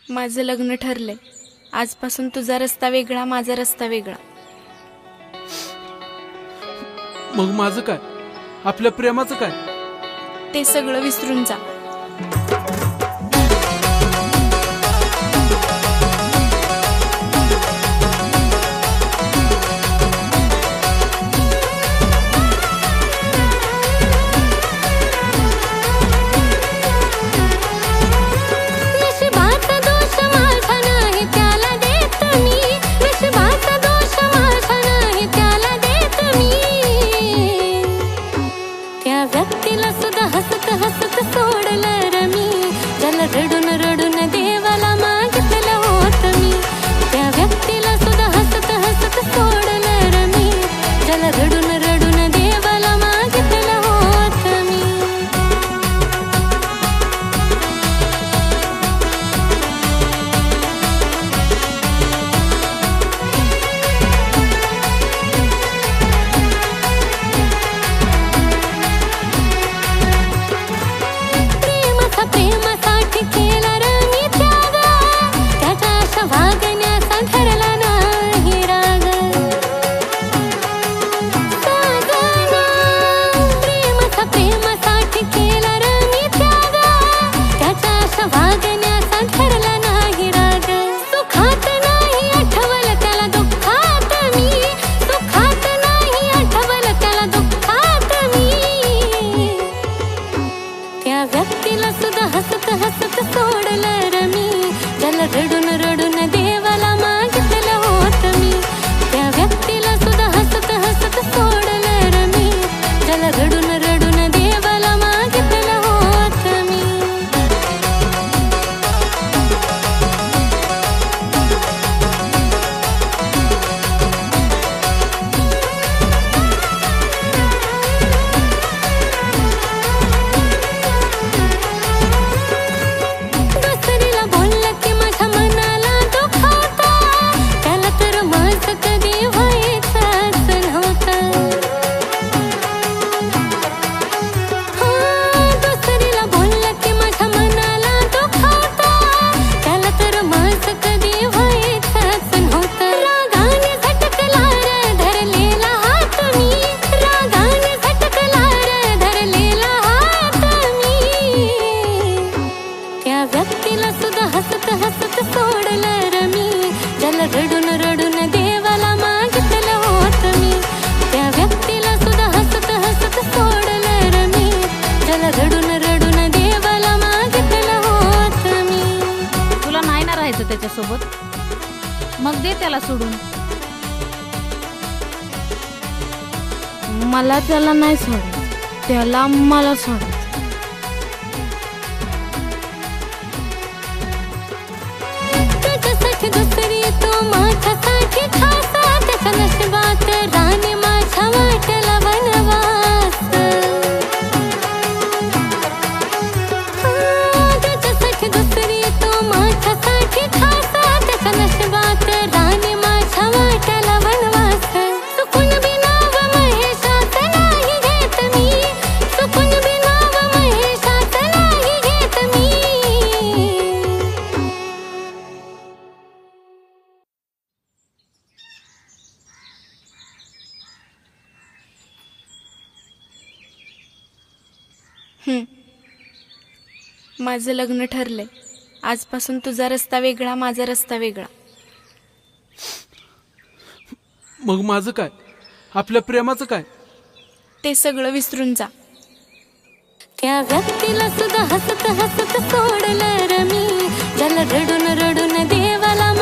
माझं लग्न ठरलंय. आजपासून तुझा रस्ता वेगळा, माझा रस्ता वेगळा. मग माझं काय? आपल्या प्रेमाचं काय? ते सगळं विसरून जा. व्यक्तीला सुद्धा हसत हसत सोडलं रमी, ज्याला रडून रडून देवाला मागितलं होत मी. त्या व्यक्तीला सुद्धा हसत हसत सोडलं रमी, ज्याला रडून रडून देवाला मागितलं होत मी. प्रेमासाठी केला रमी त्याग, त्याच्या आशा वागण्याचा धरला नाही राग. प्रेमासाठी केला रमी त्याग, त्याच्या आशा वागण्याचा धरला नाही राग. सुखात नाही आठवलं त्याला दुःखात मी, सुखात नाही आठवलं त्याला दुःखात मी. त्या व्यक्तीला सुद्धा हसत हसत सोडलं रमी, ज्याला रडून रडून देवाला मागितलं होत मी. त्या व्यक्तीला सुद्धा हसत हसत सोडलं रमी, ज्याला रडून रडून देवाला मागितलं होत मी. दुसरीला बोललं की माझ्या मनाला दुखावता, त्याला तर माझं कधी व्हायचंच नव्हतं. दुसरीला बोललं की माझ्या मनाला दुखावता, त्याला तर माझं कधी व्हायचंच नव्हतं. रागाने झटकला रे धरलेला हात मी, रागाने झटकला रे धरलेला हात मी. त्या व्यक्तीला सुद्धा हसत हसत सोडलं रमी, ज्याला रडून रडून देवाला मागितलं होत मी. त्या व्यक्तीला सुद्धा हसत हसत सोडलं रमी, ज्याला रडून रडून देवाला मागितलं होत मी. तुला नाही ना राहायचं त्याच्यासोबत, मग दे त्याला सोडून. मला त्याला नाही सोडायचं, त्याला मला सोडायचं. त्याच्यासाठी दुसरी तो माझ्यासाठी खासा, त्याच्या नशिबात राणी माझ्या वाटला वनवास. त्याच्यासाठी दुसरी तो माझ्यासाठी खासा, त्याच्या नशिबात राणी माझ्या वाटला वनवास. चुकून बी नाव महेशाचं नाही घेत मी, चुकून बी नाव महेशाचं नाही घेत मी. माझं लग्न ठरलंय. आजपासून तुझा रस्ता वेगळा, माझा रस्ता वेगळा. मग माझं काय? आपल्या प्रेमाचं काय? ते सगळं विसरून जा. त्या व्यक्तीला सुद्धा हसत हसत सोडलं रमी, ज्याला रडून रडून देवाला